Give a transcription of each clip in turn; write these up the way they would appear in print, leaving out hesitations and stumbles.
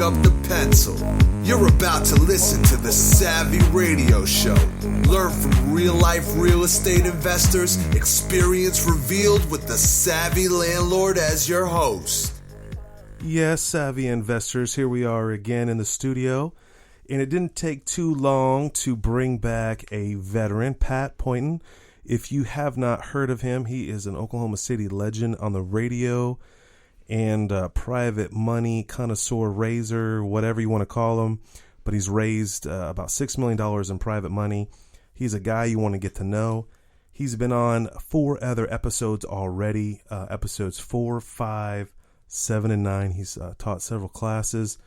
up the pencil. You're about to listen to the Savvy Radio Show. Learn from real-life real estate investors, experience revealed with the Savvy Landlord as your host. Yes, Savvy investors, here we are again in the studio. And it didn't take too long to bring back a veteran, Pat Poynton. If you have not heard of him, he is an Oklahoma City legend on the radio and private money connoisseur raiser, whatever you want to call him. But he's raised about $6 million in private money. He's a guy you want to get to know. He's been on 4 other episodes already, episodes 4, 5, 7, and 9. He's taught several classes.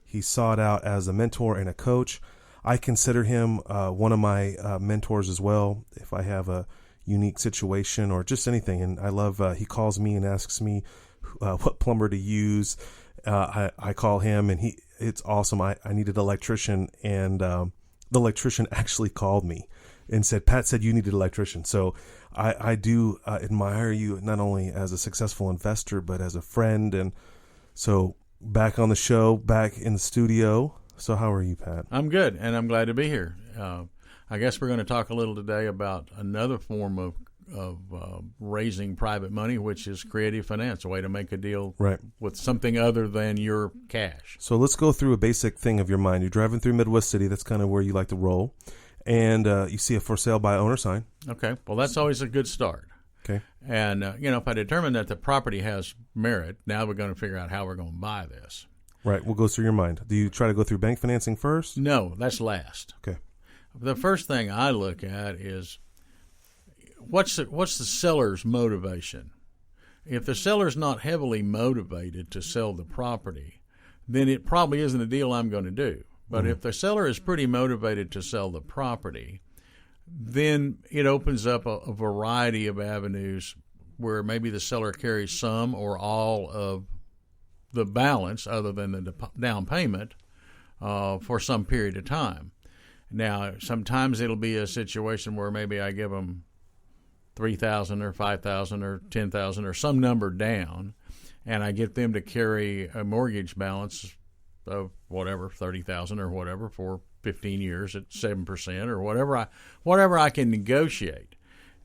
He's sought out as a mentor and a coach. I consider him one of my mentors as well if I have a unique situation or just anything. And I love he calls me and asks me what plumber to use. I call him and it's awesome. I needed an electrician, and the electrician actually called me and said, Pat said you needed an electrician. So I do admire you not only as a successful investor, but as a friend. And so back on the show, back in the studio. So how are you, Pat? I'm good, and I'm glad to be here. I guess we're going to talk a little today about another form of raising private money, which is creative finance, a way to make a deal with something other than your cash. So let's go through a basic thing of your mind. You're driving through Midwest City. That's kind of where you like to roll. And you see a for sale by owner sign. Okay. Well, that's always a good start. Okay. And, if I determine that the property has merit, now we're going to figure out how we're going to buy this. Right. What goes through your mind? Do you try to go through bank financing first? No, that's last. Okay. The first thing I look at is what's the seller's motivation? If the seller's not heavily motivated to sell the property, then it probably isn't a deal I'm going to do. But if the seller is pretty motivated to sell the property, then it opens up a variety of avenues where maybe the seller carries some or all of the balance other than the down payment for some period of time. Now, sometimes it'll be a situation where maybe I give them $3,000 or $5,000 or $10,000 or some number down, and I get them to carry a mortgage balance of whatever, $30,000 or whatever for 15 years at 7% or whatever I can negotiate.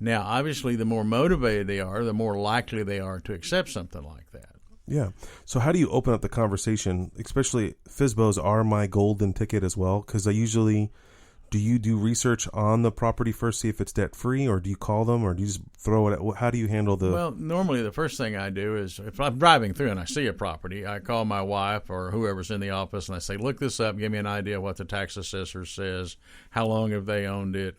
Now, obviously, the more motivated they are, the more likely they are to accept something like that. Yeah. So how do you open up the conversation? Especially FSBOs are my golden ticket as well, because do you do research on the property first, see if it's debt free, or do you call them, or do you just throw it at, how do you handle the? Well, normally the first thing I do is if I'm driving through and I see a property, I call my wife or whoever's in the office and I say, look this up, give me an idea what the tax assessor says, how long have they owned it,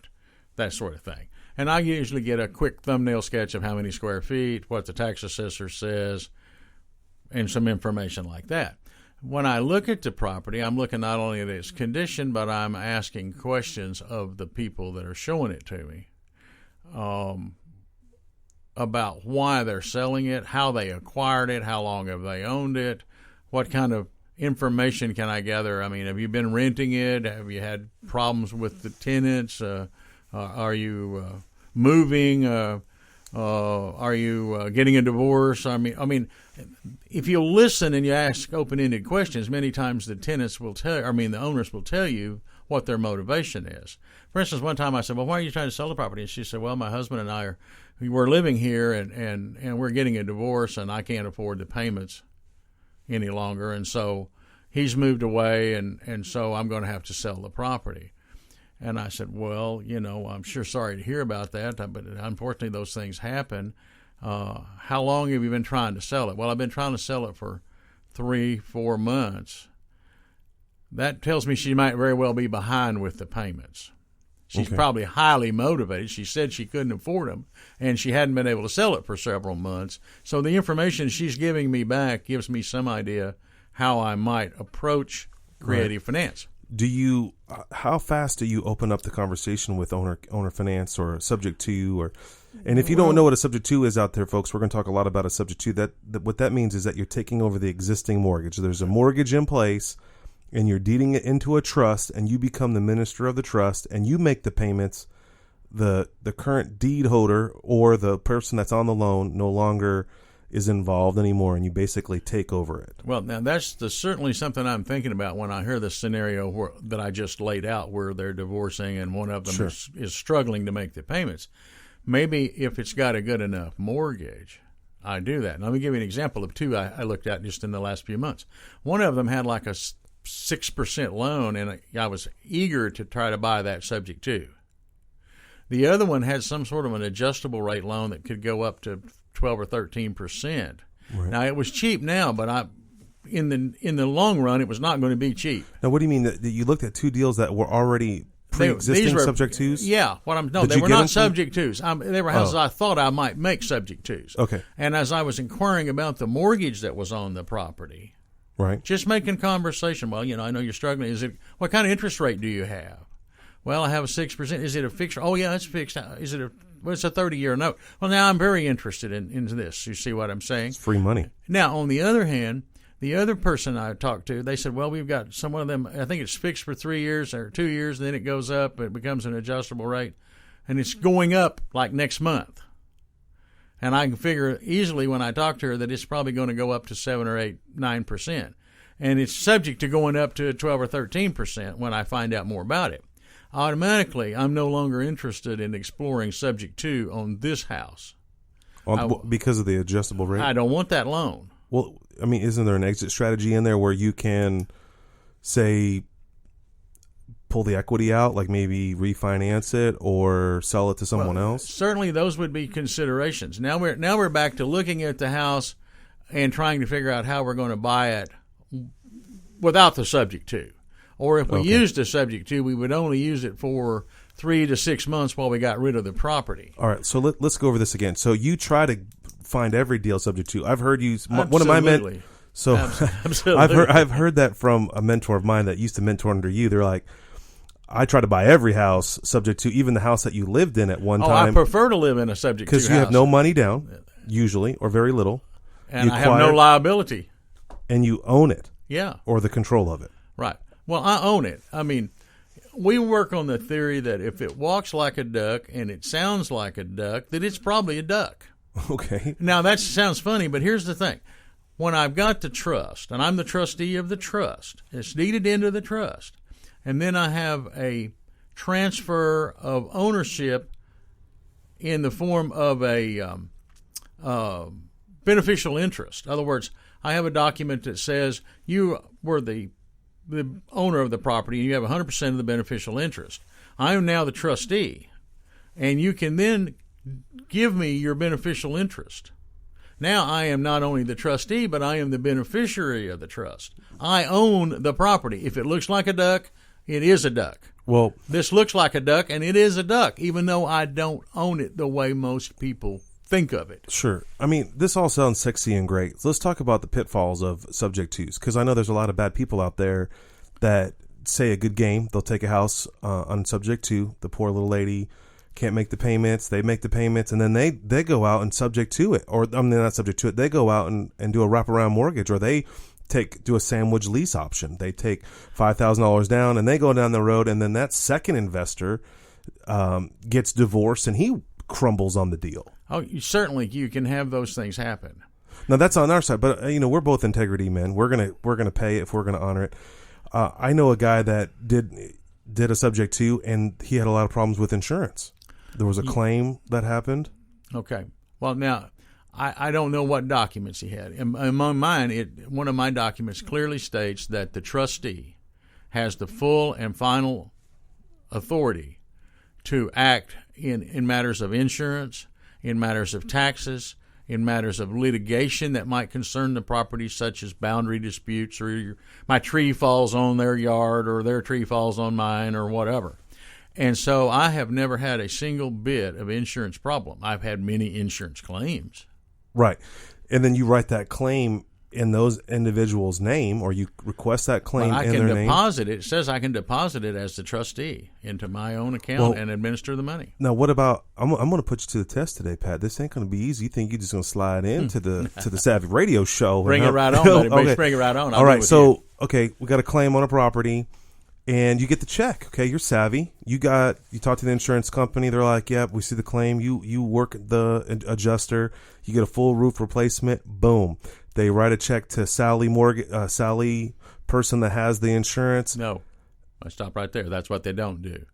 that sort of thing. And I usually get a quick thumbnail sketch of how many square feet, what the tax assessor says, and some information like that. When I look at the property, I'm looking not only at its condition, but I'm asking questions of the people that are showing it to me about why they're selling it, how they acquired it, how long have they owned it, what kind of information can I gather. I mean, have you been renting it? Have you had problems with the tenants? Are you moving? Are you getting a divorce? I mean, if you listen and you ask open-ended questions, many times the the owners will tell you what their motivation is. For instance, one time I said, well, why are you trying to sell the property? And she said, well, my husband and I we're living here and we're getting a divorce and I can't afford the payments any longer. And so he's moved away and so I'm going to have to sell the property. And I said, well, I'm sure sorry to hear about that, but unfortunately those things happen. How long have you been trying to sell it? Well, I've been trying to sell it for 3-4 months. That tells me she might very well be behind with the payments. She's probably highly motivated. She said she couldn't afford them, and she hadn't been able to sell it for several months. So the information she's giving me back gives me some idea how I might approach creative finance. Do you? How fast do you open up the conversation with owner finance or subject to, and if you don't know what a subject to is out there, folks, we're going to talk a lot about a subject to. That what that means is that you're taking over the existing mortgage. There's a mortgage in place, and you're deeding it into a trust, and you become the minister of the trust, and you make the payments. The current deed holder or the person that's on the loan no longer is involved anymore, and you basically take over it. Well, now that's certainly something I'm thinking about when I hear the scenario that I just laid out, where they're divorcing and one of them is struggling to make the payments. Maybe if it's got a good enough mortgage, I do that. And let me give you an example of two I looked at just in the last few months. One of them had like a 6% loan, and I was eager to try to buy that subject to. The other one had some sort of an adjustable rate loan that could go up to 12 or 13%. Right. Now, it was cheap now, but in the long run, it was not going to be cheap. Now, what do you mean that you looked at two deals that were already pre-existing subject twos? Yeah. They were not subject twos. They were houses I thought I might make subject twos. Okay. And as I was inquiring about the mortgage that was on the property, right, just making conversation. Well, I know you're struggling. What kind of interest rate do you have? Well, I have a 6%. Is it a fixed? Oh, yeah, it's fixed. Is it it's a 30-year note. Well, now I'm very interested in this. You see what I'm saying? It's free money. Now, on the other hand, the other person I talked to, they said, well, we've got some of them, I think it's fixed for 3 years or 2 years, and then it goes up, it becomes an adjustable rate, and it's going up like next month. And I can figure easily when I talk to her that it's probably going to go up to 7 or 8, 9%. And it's subject to going up to 12 or 13% when I find out more about it. Automatically, I'm no longer interested in exploring subject to on this house. Because of the adjustable rate? I don't want that loan. Well, I mean, isn't there an exit strategy in there where you can, say, pull the equity out, like maybe refinance it or sell it to someone else? Certainly, those would be considerations. Now we're back to looking at the house and trying to figure out how we're going to buy it without the subject to. Or if we used a subject to, we would only use it for 3 to 6 months while we got rid of the property. All right, so let's go over this again. So you try to find every deal subject to. I've heard you. Absolutely. One of my men. So Absolutely. I've heard that from a mentor of mine that used to mentor under you. They're like, I try to buy every house subject to, even the house that you lived in at one time. I prefer to live in a subject to house. Because you have no money down, usually, or very little. And I have no liability. And you own it. Yeah. Or the control of it. Right. Well, I own it. I mean, we work on the theory that if it walks like a duck and it sounds like a duck, that it's probably a duck. Okay. Now, that sounds funny, but here's the thing. When I've got the trust, and I'm the trustee of the trust, it's deeded into the trust, and then I have a transfer of ownership in the form of a beneficial interest. In other words, I have a document that says you were the owner of the property and you have 100% of the beneficial interest. I am now the trustee, and you can then give me your beneficial interest. Now I am not only the trustee, but I am the beneficiary of the trust. I own the property. If it looks like a duck, it is a duck. Well, this looks like a duck, and it is a duck, even though I don't own it the way most people think of it. Sure. I mean, this all sounds sexy and great. So let's talk about the pitfalls of subject twos, because I know there's a lot of bad people out there that say a good game. They'll take a house on subject to. The poor little lady can't make the payments. They make the payments, and then they go out and subject to it. Or, I mean, not subject to it. They go out and do a wraparound mortgage, or they do a sandwich lease option. They take $5,000 down, and they go down the road, and then that second investor gets divorced, and he crumbles on the deal. Oh, certainly you can have those things happen. Now that's on our side, but we're both integrity men. We're gonna pay if we're gonna honor it. I know a guy that did a subject to, and he had a lot of problems with insurance. There was a claim that happened. Okay. Well, now I don't know what documents he had. Among mine, one of my documents clearly states that the trustee has the full and final authority to act in matters of insurance, in matters of taxes, in matters of litigation that might concern the property, such as boundary disputes, or my tree falls on their yard or their tree falls on mine, or whatever. And so I have never had a single bit of insurance problem. I've had many insurance claims. Right. And then you write that claim in those individuals' name, or you request that claim in their name. I can deposit it. It says I can deposit it as the trustee into my own account and administer the money. Now, what about? I'm going to put you to the test today, Pat. This ain't going to be easy. You think you're just going to slide into the Savvy Radio Show? Bring it right on, buddy. Okay. Bring it right on. All right. So, okay, we got a claim on a property. and you get the check. Okay, you're savvy. You talk to the insurance company. They're like, "Yep, we see the claim. You work the adjuster. You get a full roof replacement. Boom." They write a check to Sally person that has the insurance. No, I stop right there. That's what they don't do.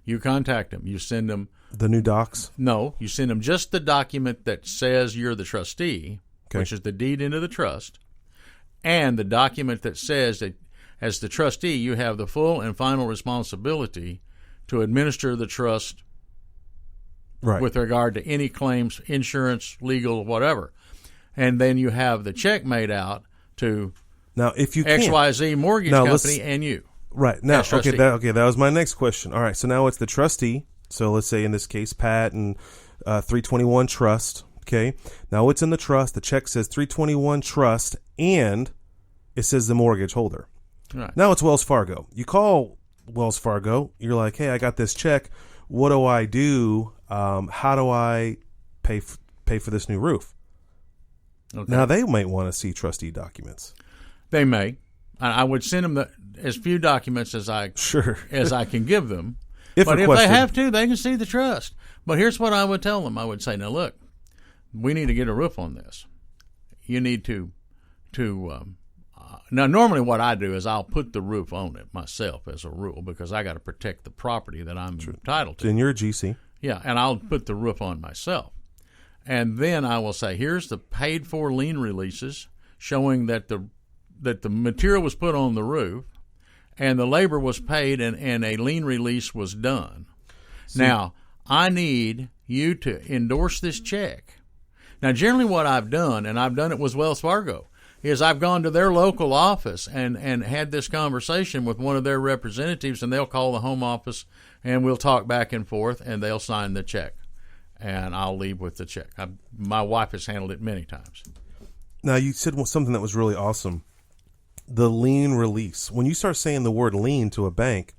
You contact them. You send them the new docs. No, you send them just the document that says you're the trustee, which is the deed into the trust, and the document that says that as the trustee, you have the full and final responsibility to administer the trust with regard to any claims, insurance, legal, whatever. And then you have the check made out to now if you XYZ Mortgage Company and you. Right. Now, that was my next question. All right, so now it's the trustee. So let's say in this case, Pat and 321 Trust. Okay. Now it's in the trust. The check says 321 Trust, and it says the mortgage holder. Right. Now it's Wells Fargo. You call Wells Fargo. You're like, "Hey, I got this check. What do I do? How do I pay for this new roof?" Okay. Now they might want to see trustee documents. They may. I would send them as few documents as I can give them. But if they have to, they can see the trust. But here's what I would tell them. I would say, "Now look, we need to get a roof on this. You need to now, normally what I do is I'll put the roof on it myself as a rule because I got to protect the property that I'm entitled to. Then you're a GC. Yeah, and I'll put the roof on myself. And then I will say, here's the paid-for lien releases showing that the material was put on the roof and the labor was paid and a lien release was done. Now, I need you to endorse this check." Now, generally what I've done, and I've done it with Wells Fargo, is I've gone to their local office and had this conversation with one of their representatives, and they'll call the home office, and we'll talk back and forth, and they'll sign the check, and I'll leave with the check. My wife has handled it many times. Now, you said something that was really awesome, the lien release. When you start saying the word lien to a bank,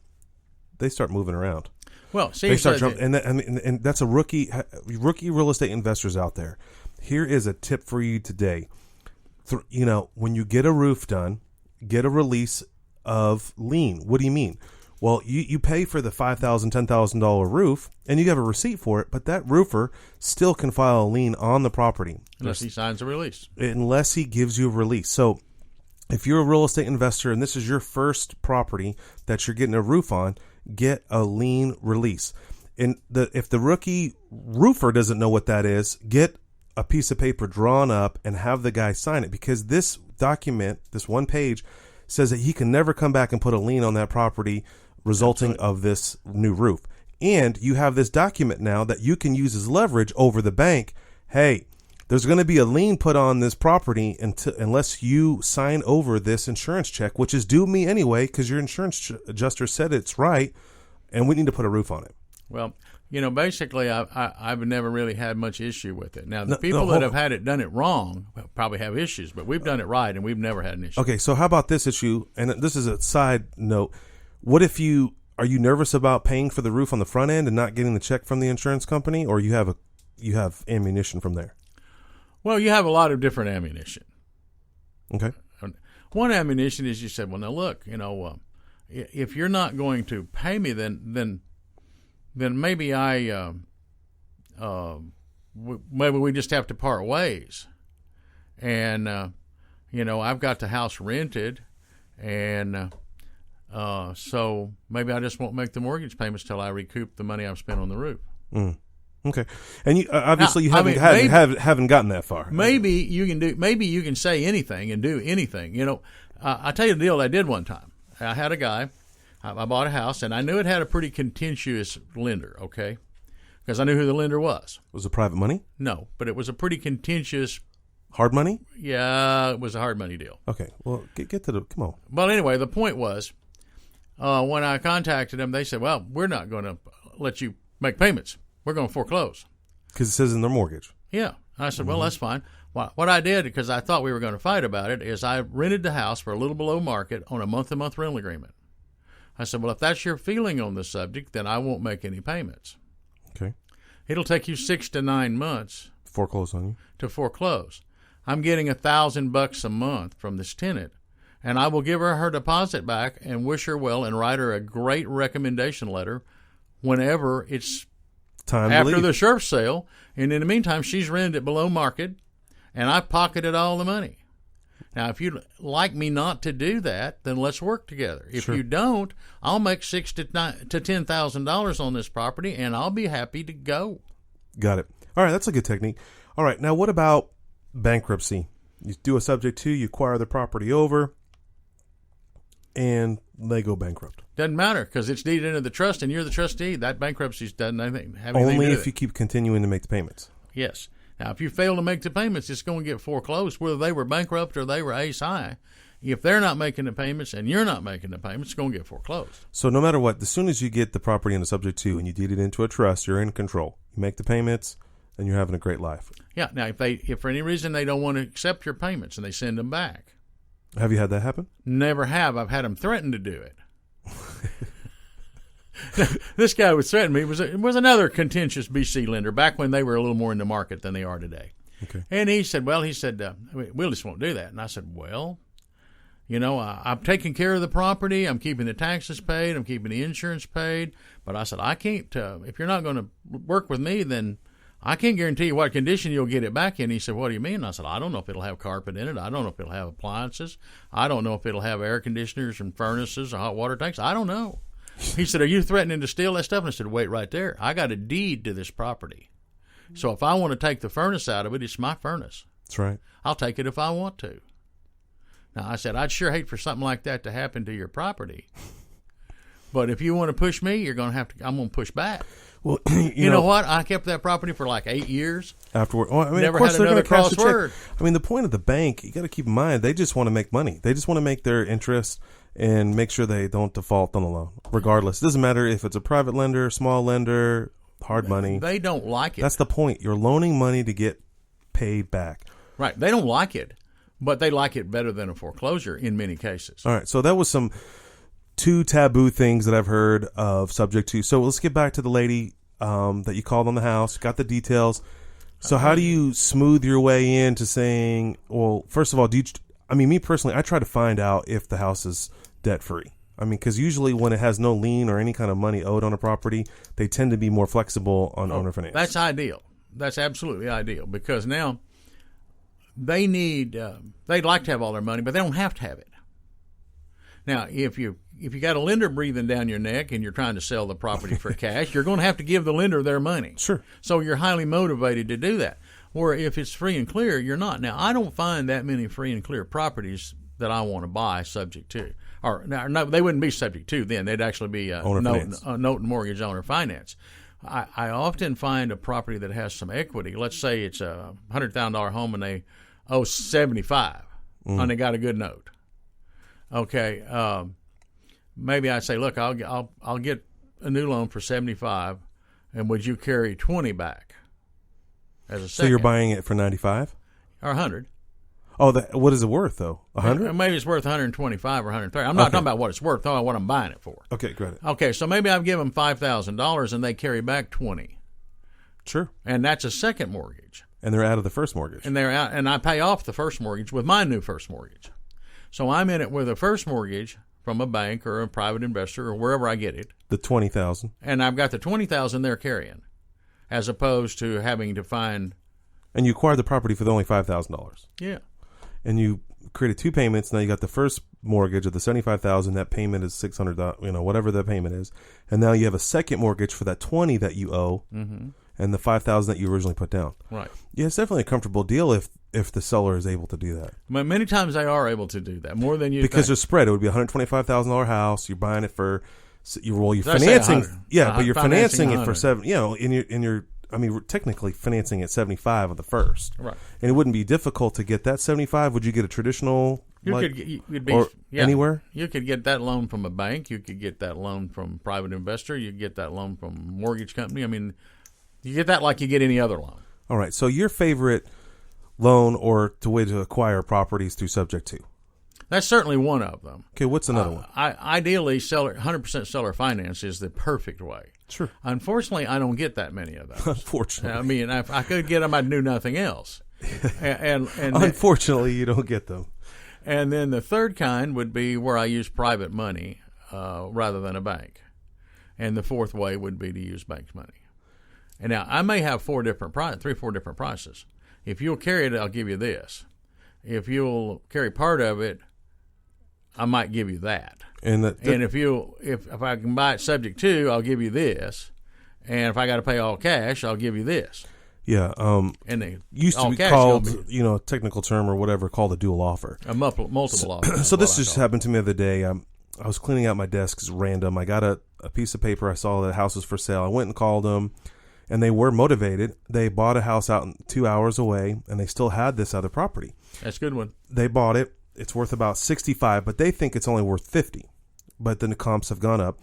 they start moving around. Well, see, they start jumping, and that's a rookie real estate investors out there. Here is a tip for you today. When you get a roof done, get a release of lien. What do you mean? Well, you pay for the $5,000, $10,000 roof, and you have a receipt for it, but that roofer still can file a lien on the property. Unless he signs a release. Unless he gives you a release. So if you're a real estate investor and this is your first property that you're getting a roof on, get a lien release. And if the rookie roofer doesn't know what that is, get a piece of paper drawn up and have the guy sign it, because this document, this one page, says that he can never come back and put a lien on that property resulting of this new roof. And you have this document now that you can use as leverage over the bank. Hey, there's going to be a lien put on this property unless you sign over this insurance check, which is due me anyway because your insurance adjuster said it's right, and we need to put a roof on it. Well, basically, I've never really had much issue with it. Now, the people that have done it wrong probably have issues, but we've done it right, and we've never had an issue. Okay, so how about this issue? And this is a side note. What if are you nervous about paying for the roof on the front end and not getting the check from the insurance company, or you have ammunition from there? Well, you have a lot of different ammunition. Okay. One ammunition is you said, well, now look, if you're not going to pay me, then maybe maybe we just have to part ways. And, I've got the house rented, and so maybe I just won't make the mortgage payments till I recoup the money I've spent on the roof. Mm. Okay, and you obviously haven't gotten that far. Maybe you can say anything and do anything. I tell you the deal I did one time. I had a guy. I bought a house, and I knew it had a pretty contentious lender, okay? Because I knew who the lender was. Was it private money? No, but it was a pretty contentious. Hard money? Yeah, it was a hard money deal. Okay, well, get to the, come on. Well, anyway, the point was, when I contacted them, they said, well, we're not going to let you make payments. We're going to foreclose. Because it says in their mortgage. Yeah. I said, well, that's fine. What I did, because I thought we were going to fight about it, is I rented the house for a little below market on a month-to-month rental agreement. I said, well, if that's your feeling on the subject, then I won't make any payments. Okay. It'll take you 6 to 9 months. Foreclose on you. To foreclose. I'm getting $1,000 a month from this tenant, and I will give her her deposit back and wish her well and write her a great recommendation letter whenever it's Time to after leave. the sheriff's sale. And in the meantime, she's rented it below market, and I pocketed all the money. Now, if you'd like me not to do that, then let's work together. If Sure. you don't, I'll make $6,000 to $10,000 on this property, and I'll be happy to go. Got it. All right, that's a good technique. All right, now what about bankruptcy? You do a subject to, you acquire the property over, and they go bankrupt. Doesn't matter because it's deeded into the trust, and you're the trustee. That bankruptcy doesn't have anything to do Only with if it. you keep continuing to make the payments. Yes. Now, if you fail to make the payments, it's going to get foreclosed, whether they were bankrupt or they were ace high. If they're not making the payments and you're not making the payments, it's going to get foreclosed. So no matter what, as soon as you get the property in a subject to and you deed it into a trust, you're in control. You make the payments, and you're having a great life. Yeah. Now, if for any reason they don't want to accept your payments and they send them back, Have you had that happen? never have. I've had them threaten to do it. This guy was threatening me. It was another contentious BC lender back when they were a little more in the market than they are today. Okay. And he said, we just won't do that. And I said, well, I'm taking care of the property. I'm keeping the taxes paid. I'm keeping the insurance paid. But I said, I can't, if you're not going to work with me, then I can't guarantee you what condition you'll get it back in. He said, what do you mean? I said, I don't know if it'll have carpet in it. I don't know if it'll have appliances. I don't know if it'll have air conditioners and furnaces or hot water tanks. I don't know. He said, are you threatening to steal that stuff? And I said, wait right there. I got a deed to this property. So if I want to take the furnace out of it, it's my furnace. That's right. I'll take it if I want to. Now, I said, I'd sure hate for something like that to happen to your property. But if you want to push me, I'm going to push back. Well, You know what? I kept that property for like 8 years. Afterward, well, I mean, Never of course had they're going another to cash the check. crossword. I mean, the point of the bank, you got to keep in mind, they just want to make money. They just want to make their interest and make sure they don't default on the loan, regardless. It doesn't matter if it's a private lender, small lender, hard money. They don't like it. That's the point. You're loaning money to get paid back. Right. They don't like it, but they like it better than a foreclosure in many cases. All right. So that was some two taboo things that I've heard of subject to. So let's get back to the lady that you called on the house, got the details. So how do you smooth your way into saying, well, first of all, me personally, I try to find out if the house is debt free. I mean, because usually when it has no lien or any kind of money owed on a property, they tend to be more flexible on owner finance. That's ideal. That's absolutely ideal because now they need, they'd like to have all their money, but they don't have to have it. Now, if you got a lender breathing down your neck and you're trying to sell the property for cash, you're going to have to give the lender their money. Sure. So you're highly motivated to do that. Or if it's free and clear, you're not. Now, I don't find that many free and clear properties that I want to buy subject to. Or no, they wouldn't be subject to then. They'd actually be note and mortgage owner finance. I often find a property that has some equity. Let's say it's a $100,000 home and they owe $75,000 and they got a good note. Okay, maybe I say, look, I'll get a new loan for $75,000, and would you carry $20,000 back as a second? So you're buying it for $95,000 or $100,000? Oh, what is it worth though? $100,000? Maybe it's worth $125,000 or $130,000. I'm not talking about what it's worth. I'm talking about what I'm buying it for. Okay, great. Okay, so maybe I've given them $5,000 and they carry back $20,000, Sure. and that's a second mortgage. And they're out of the first mortgage. And they're out, and I pay off the first mortgage with my new first mortgage. So I'm in it with a first mortgage from a bank or a private investor or wherever I get it, The $20,000. and I've got the $20,000 they're carrying, as opposed to having to find. And you acquired the property for only $5,000. Yeah. And you created two payments. Now you got the first mortgage of the $75,000. That payment is $600. Whatever the payment is. And now you have a second mortgage for that $20,000 that you owe, and the $5,000 that you originally put down. Right. Yeah, it's definitely a comfortable deal if the seller is able to do that. But many times they are able to do that more than you Because think. there's spread. It would be a $125,000 house. You're buying it for. You're Did I say financing. 100? Yeah, but you're financing it for 100. $7. I mean, we're technically financing at $75,000 of the first. Right. And it wouldn't be difficult to get that $75,000. Would you get a traditional? You'd be or anywhere? You could get that loan from a bank. You could get that loan from a private investor. You could get that loan from a mortgage company. I mean, you get that like you get any other loan. All right. So your favorite loan or way to acquire properties through subject to? That's certainly one of them. Okay. What's another one? Ideally, 100% seller finance is the perfect way. Sure. Unfortunately, I don't get that many of those. Unfortunately. I mean, if I could get them, I'd do nothing else. And Unfortunately, you don't get them. And then the third kind would be where I use private money rather than a bank. And the fourth way would be to use bank money. And now I may have 3 or 4 different prices. If you'll carry it, I'll give you this. If you'll carry part of it, I might give you that. And if I can buy it subject to, I'll give you this. And if I got to pay all cash, I'll give you this. Yeah. And they used to be called, technical term or whatever, called a dual offer. A multiple offer. So this just happened to me the other day. I was cleaning out my desk. It's random. I got a piece of paper. I saw that the house was for sale. I went and called them, and they were motivated. They bought a house out 2 hours away, and they still had this other property. That's a good one. They bought it. It's worth about $65, but they think it's only worth $50. But then the comps have gone up,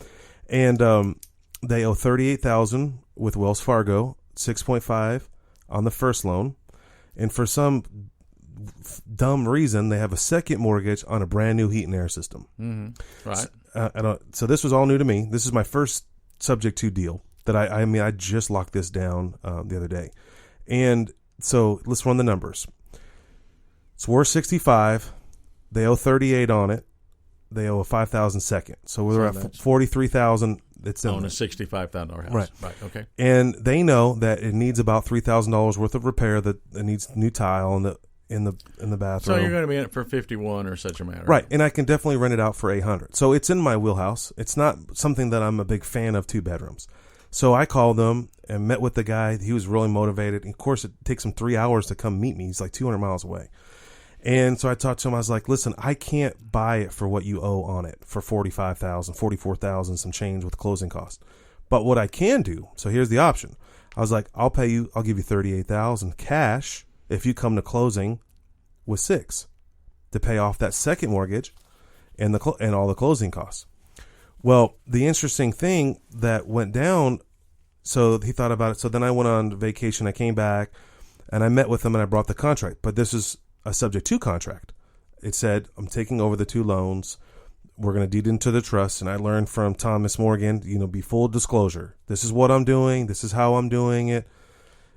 and they owe $38,000 with Wells Fargo, 6.5 on the first loan, and for some dumb reason, they have a second mortgage on a brand new heat and air system. Mm-hmm. Right. So this was all new to me. This is my first subject to deal that I just locked this down the other day, and so let's run the numbers. It's worth $65. They owe $38 on it. They owe a $5,000 second. So we're at $43,000. It's on a $65,000 house. Right. Okay. And they know that it needs about $3,000 worth of repair. That it needs new tile in the bathroom. So you're going to be in it for $51 or such a matter. Right. And I can definitely rent it out for $800. So it's in my wheelhouse. It's not something that I'm a big fan of, 2 bedrooms. So I called them and met with the guy. He was really motivated. And of course, it takes him 3 hours to come meet me. He's like 200 miles away. And so I talked to him. I was like, listen, I can't buy it for what you owe on it for $45,000, $44,000, some change with closing costs. But what I can do, so here's the option. I was like, I'll give you $38,000 cash if you come to closing with $6 to pay off that second mortgage and all the closing costs. Well, the interesting thing that went down, so he thought about it. So then I went on vacation. I came back and I met with him and I brought the contract. But this is a subject to contract. It said, I'm taking over the 2 loans. We're going to deed into the trust. And I learned from Thomas Morgan, be full disclosure. This is what I'm doing. This is how I'm doing it.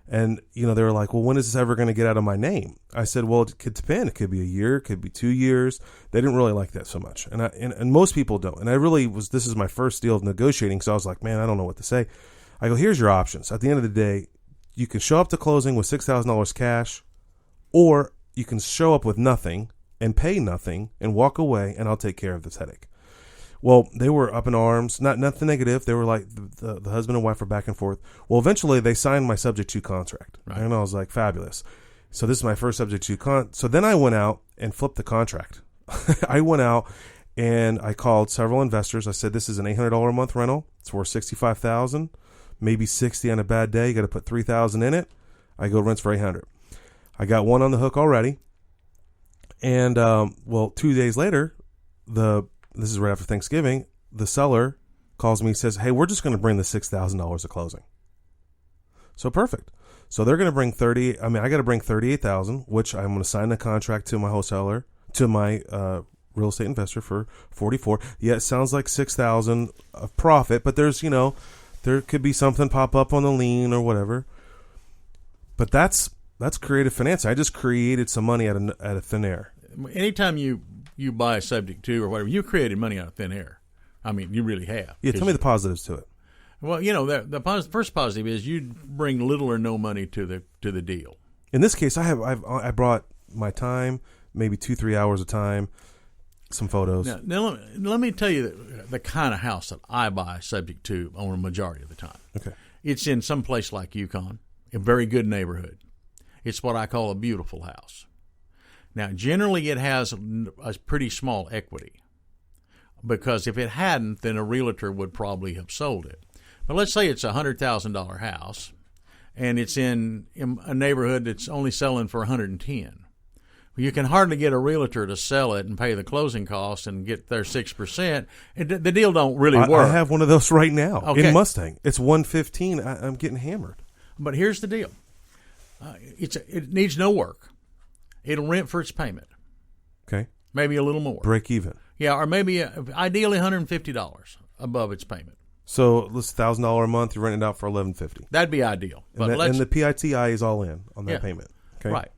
And, they were like, well, when is this ever going to get out of my name? I said, well, it could depend. It could be a year. It could be 2 years. They didn't really like that so much. And most people don't. And this is my first deal of negotiating. So I was like, man, I don't know what to say. I go, here's your options. At the end of the day, you can show up to closing with $6,000 cash, or you can show up with nothing and pay nothing and walk away, and I'll take care of this headache. Well, they were up in arms, nothing negative. They were like, the husband and wife were back and forth. Well, eventually they signed my subject to contract. Right. And I was like, fabulous. So this is my first subject to So then I went out and flipped the contract. I went out and I called several investors. I said, this is an $800 a month rental. It's worth $65,000, maybe $60 on a bad day. You got to put $3,000 in it. I go rents for $800. I got one on the hook already. And, 2 days later, this is right after Thanksgiving, the seller calls me and says, hey, we're just going to bring the $6,000 at closing. So perfect. So they're going to bring I got to bring $38,000, which I'm going to sign the contract to my wholesaler, to my real estate investor for $44,000. Yeah, it sounds like $6,000 of profit, but there's, there could be something pop up on the lien or whatever. But that's creative finance. I just created some money out of thin air. Anytime you buy a subject to or whatever, you created money out of thin air. I mean, you really have. Yeah, tell me the positives to it. Well, the first positive is you bring little or no money to the deal. In this case, I brought my time, maybe 2-3 hours of time, some photos. Now let me tell you the kind of house that I buy subject to on a majority of the time. Okay. It's in some place like Yukon, a very good neighborhood. It's what I call a beautiful house. Now, generally, it has a pretty small equity because if it hadn't, then a realtor would probably have sold it. But let's say it's a $100,000 house, and it's in a neighborhood that's only selling for $110,000. You can hardly get a realtor to sell it and pay the closing costs and get their 6%. The deal don't really work. I have one of those right now in Mustang. It's $115,000. I'm getting hammered. But here's the deal. It needs no work. It'll rent for its payment. Okay. Maybe a little more. Break even. Yeah, or maybe ideally $150 above its payment. So let's $1,000 a month. You rent it out for $1,150. That'd be ideal. And the PITI is all in on that payment. Okay. Right.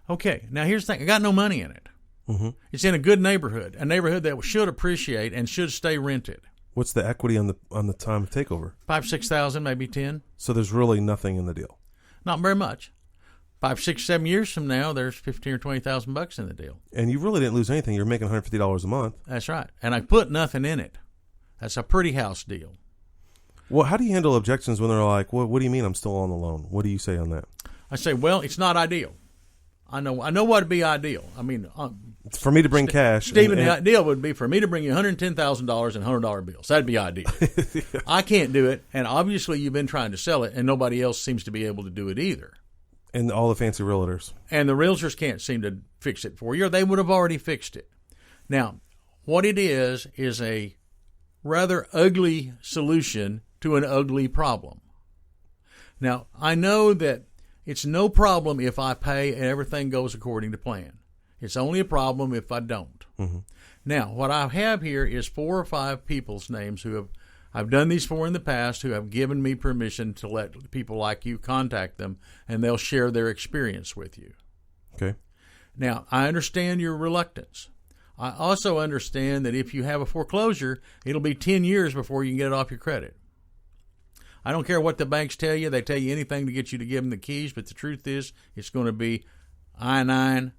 Okay. Now here's the thing. I got no money in it. It's in a good neighborhood, a neighborhood that should appreciate and should stay rented. What's the equity on the time of takeover? 5,000-6,000, maybe 10. So there's really nothing in the deal. Not very much. 5, 6, 7 years from now, there's $15,000 or $20,000 in the deal. And you really didn't lose anything. You're making $150 a month. That's right. And I put nothing in it. That's a pretty house deal. Well, how do you handle objections when they're like, "What do you mean I'm still on the loan?" What do you say on that? I say, well, it's not ideal. I know what would be ideal. I mean, for me to bring cash. Stephen, the ideal would be for me to bring you $110,000 in $100 bills. That'd be ideal. I can't do it, and obviously you've been trying to sell it, and nobody else seems to be able to do it either. And all the fancy realtors. And the realtors can't seem to fix it for you, or they would have already fixed it. Now, what it is a rather ugly solution to an ugly problem. Now, I know that it's no problem if I pay and everything goes according to plan. It's only a problem if I don't. Mm-hmm. Now, what I have here is 4 or 5 people's names who I've done these for in the past, who have given me permission to let people like you contact them, and they'll share their experience with you. Okay. Now, I understand your reluctance. I also understand that if you have a foreclosure, it'll be 10 years before you can get it off your credit. I don't care what the banks tell you. They tell you anything to get you to give them the keys, but the truth is it's going to be I-9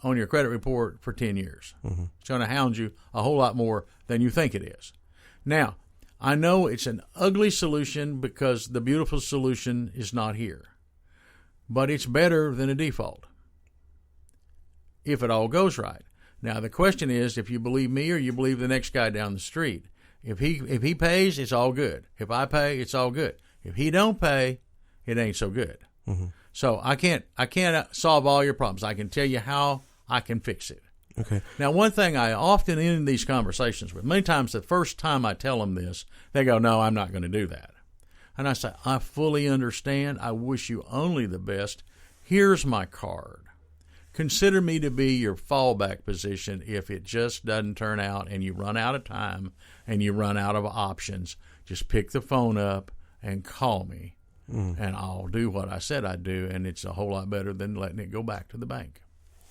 on your credit report for 10 years. Mm-hmm. It's going to hound you a whole lot more than you think it is. Now, I know it's an ugly solution because the beautiful solution is not here, but it's better than a default if it all goes right. Now, the question is if you believe me or you believe the next guy down the street. If he pays, it's all good. If I pay, it's all good. If he don't pay, it ain't so good. Mm-hmm. So I can't solve all your problems. I can tell you how I can fix it. Okay. Now, one thing I often end these conversations with, many times the first time I tell them this, they go, "No, I'm not going to do that." And I say, "I fully understand. I wish you only the best. Here's my card. Consider me to be your fallback position if it just doesn't turn out and you run out of time and you run out of options. Just pick the phone up and call me, and I'll do what I said I'd do, and it's a whole lot better than letting it go back to the bank."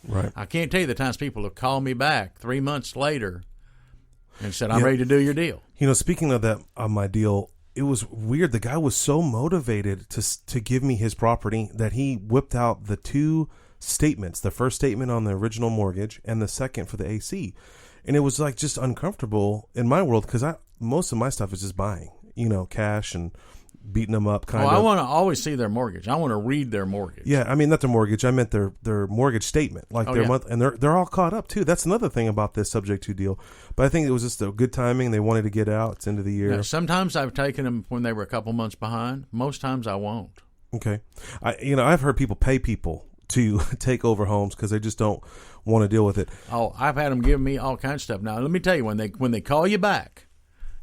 Right. I can't tell you the times people have called me back 3 months later and said, "I'm ready to do your deal." You know, speaking of that, on my deal, it was weird. The guy was so motivated to give me his property that he whipped out the 2 statements, the first statement on the original mortgage and the second for the AC. And it was like just uncomfortable in my world because most of my stuff is just buying, cash and beating them up kind of. I want to always see their mortgage. I want to read their mortgage. Yeah, I mean, not their mortgage. I meant their mortgage statement, like their month, and they're all caught up too. That's another thing about this subject to deal. But I think it was just a good timing. They wanted to get out. It's end of the year. Now, sometimes I've taken them when they were a couple months behind. Most times I won't. Okay, I've heard people pay people to take over homes because they just don't want to deal with it. Oh, I've had them give me all kinds of stuff. Now, let me tell you, when they call you back,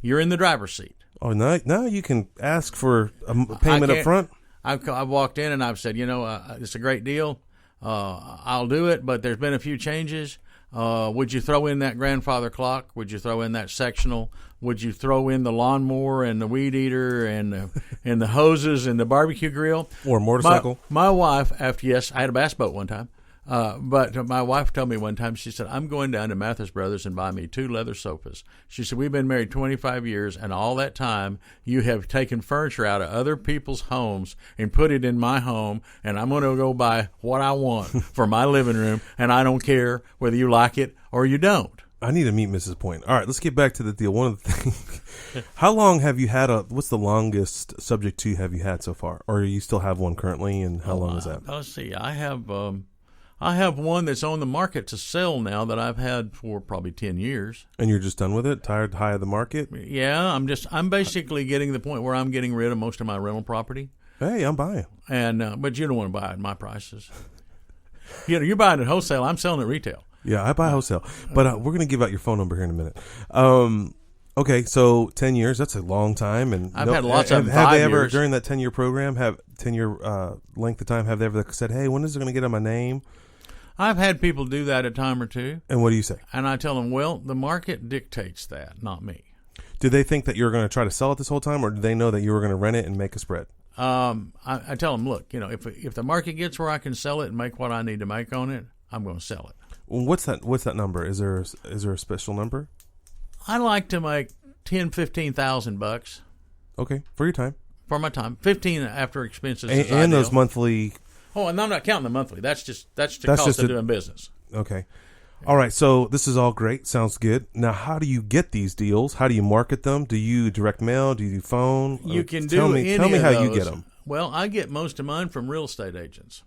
you're in the driver's seat. Oh, now you can ask for a payment up front? I've walked in and I've said, it's a great deal. I'll do it, but there's been a few changes. Would you throw in that grandfather clock? Would you throw in that sectional? Would you throw in the lawnmower and the weed eater and the hoses and the barbecue grill? Or a motorcycle? My wife, yes, I had a bass boat one time. But my wife told me one time, she said, "I'm going down to Mathis Brothers and buy me 2 leather sofas." She said, "We've been married 25 years, and all that time you have taken furniture out of other people's homes and put it in my home, and I'm going to go buy what I want for my living room, and I don't care whether you like it or you don't." I need to meet Mrs. Point. All right, let's get back to the deal. One of the things, how long have you had what's the longest subject to have you had so far? Or you still have one currently, and how long is that? Let's see. I have one that's on the market to sell now that I've had for probably 10 years. And you're just done with it? Tired, high of the market? Yeah, I'm basically getting to the point where I'm getting rid of most of my rental property. Hey, I'm buying. And but you don't want to buy it at my prices. You're buying it wholesale. I'm selling it retail. Yeah, I buy wholesale. But we're going to give out your phone number here in a minute. Okay, so 10 years, that's a long time. And I've had lots of 5 Have they ever, years. during that 10-year program, 10-year length of time, have they ever said, "Hey, when is it going to get on my name?" I've had people do that a time or two. And what do you say? And I tell them, well, the market dictates that, not me. Do they think that you're going to try to sell it this whole time, or do they know that you were going to rent it and make a spread? I tell them, look, if the market gets where I can sell it and make what I need to make on it, I'm going to sell it. What's that number? Is there a special number? I like to make $10,000-$15,000 Okay, for your time. for my time. 15 after expenses. And those monthly. Oh, and I'm not counting the monthly. That's the cost of doing business. Okay. All right. So this is all great. Sounds good. Now, how do you get these deals? How do you market them? Do you direct mail? Do you do phone? You can tell do me, any Tell me of how those. you get them. Well, I get most of mine from real estate agents.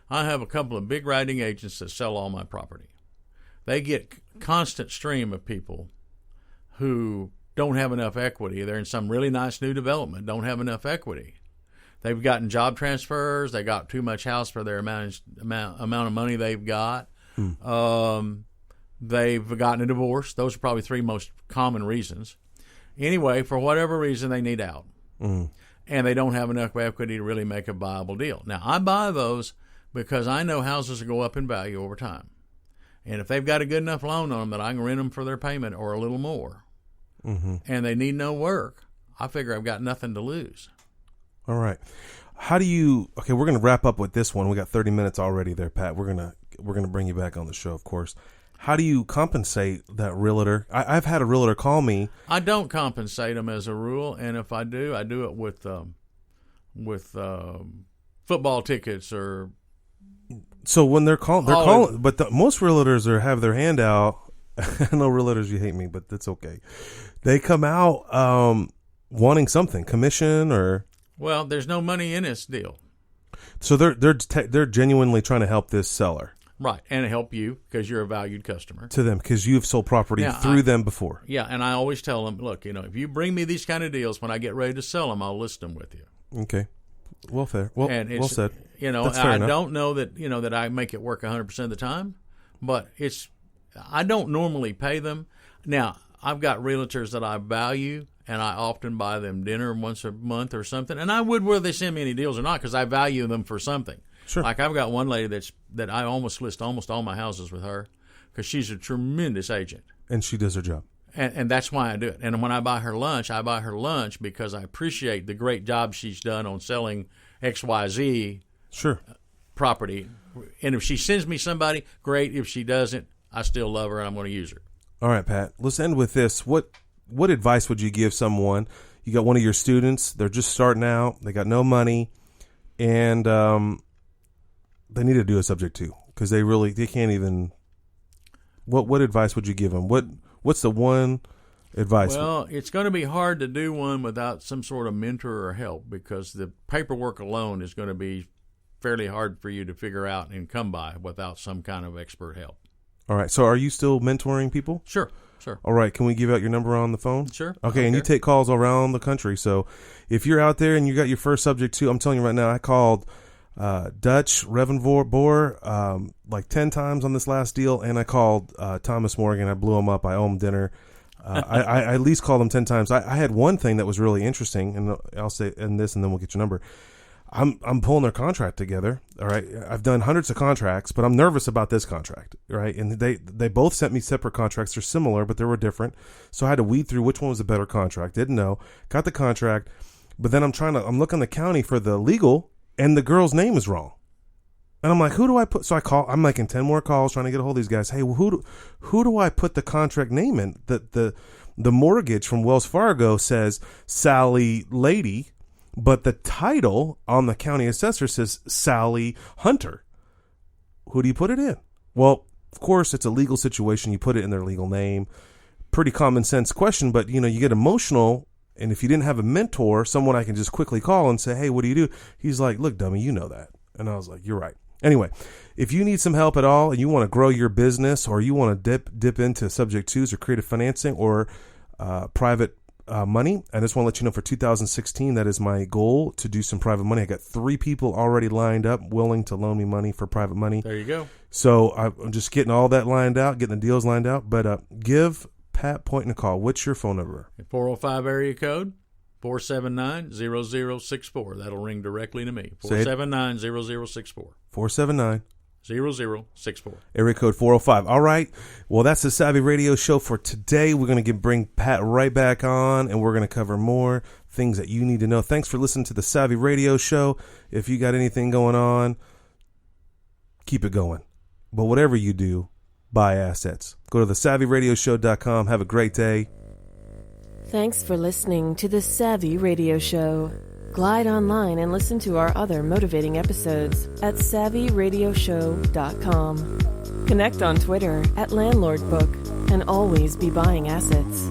I have a couple of big writing agents that sell all my property. They get constant stream of people who don't have enough equity. They're in some really nice new development, don't have enough equity. They've gotten job transfers. They got too much house for their amount of money they've got. They've gotten a divorce. Those are probably three most common reasons. Anyway, for whatever reason, they need out. And they don't have enough equity to really make a viable deal. Now, I buy those because I know houses will go up in value over time. And if they've got a good enough loan on them that I can rent them for their payment or a little more, and they need no work, I figure I've got nothing to lose. All right. How do you? Okay, we're going to wrap up with this one. We got 30 minutes already there, Pat. We're gonna bring you back on the show, of course. How do you compensate that realtor? I've had a realtor call me. I don't compensate them as a rule, and if I do it with football tickets or. So when they're calling, but most realtors have their hand out. I know realtors, you hate me, but that's okay. They come out wanting something, commission or. Well, there's no money in this deal. So they're genuinely trying to help this seller. Right, and help you because you're a valued customer. To them, because you've sold property through them before. Yeah, and I always tell them, look, if you bring me these kind of deals, when I get ready to sell them, I'll list them with you. Okay. Well, fair. Well said. I don't know that that I make it work 100% of the time, but I don't normally pay them. Now, I've got realtors that I value, and I often buy them dinner once a month or something. And I would, whether they send me any deals or not, because I value them for something. Sure. Like I've got one lady that I almost list almost all my houses with her because she's a tremendous agent. And she does her job. And that's why I do it. And when I buy her lunch because I appreciate the great job she's done on selling XYZ property. And if she sends me somebody, great. If she doesn't, I still love her and I'm going to use her. All right, Pat. Let's end with this. What advice would you give someone? You got one of your students. They're just starting out. They got no money. And they need to do a subject to because they can't even. What advice would you give them? What's the one advice? Well, it's going to be hard to do one without some sort of mentor or help because the paperwork alone is going to be fairly hard for you to figure out and come by without some kind of expert help. All right. So are you still mentoring people? Sure. All right. Can we give out your number on the phone? Sure. Okay. And you take calls around the country. So if you're out there and you got your first subject to, I'm telling you right now, I called Dutch Revenvoor like 10 times on this last deal, and I called Thomas Morgan. I blew him up. I owe him dinner. I at least called him 10 times. I had one thing that was really interesting, and I'll say in this, and then we'll get your number. I'm pulling their contract together. All right, I've done hundreds of contracts, but I'm nervous about this contract. Right, and they both sent me separate contracts. They're similar, but they were different. So I had to weed through which one was a better contract. Didn't know. Got the contract, but then I'm looking the county for the legal, and the girl's name is wrong. And I'm like, who do I put? So I'm making 10 more calls trying to get a hold of these guys. Hey, who do I put the contract name in? The mortgage from Wells Fargo says Sally Lady, but the title on the county assessor says Sally Hunter. Who do you put it in? Well, of course, it's a legal situation. You put it in their legal name. Pretty common sense question, but you get emotional. And if you didn't have a mentor, someone I can just quickly call and say, hey, what do you do? He's like, look, dummy, you know that. And I was like, you're right. Anyway, if you need some help at all and you want to grow your business or you want to dip into subject twos or creative financing or private money, I just want to let you know for 2016, that is my goal to do some private money. I got 3 people already lined up willing to loan me money for private money. There you go. So I'm just getting all that lined out, getting the deals lined out. But give Pat Poynton a call. What's your phone number? 405 area code 479-0064. That'll ring directly to me. 479-0064. 479-0064. Area code 405. All right. Well, that's the Savvy Radio Show for today. We're going to bring Pat right back on, and we're going to cover more things that you need to know. Thanks for listening to the Savvy Radio Show. If you got anything going on, keep it going. But whatever you do, buy assets. Go to thesavvyradioshow.com. Have a great day. Thanks for listening to The Savvy Radio Show. Glide online and listen to our other motivating episodes at SavvyRadioShow.com. Connect on Twitter at LandlordBook and always be buying assets.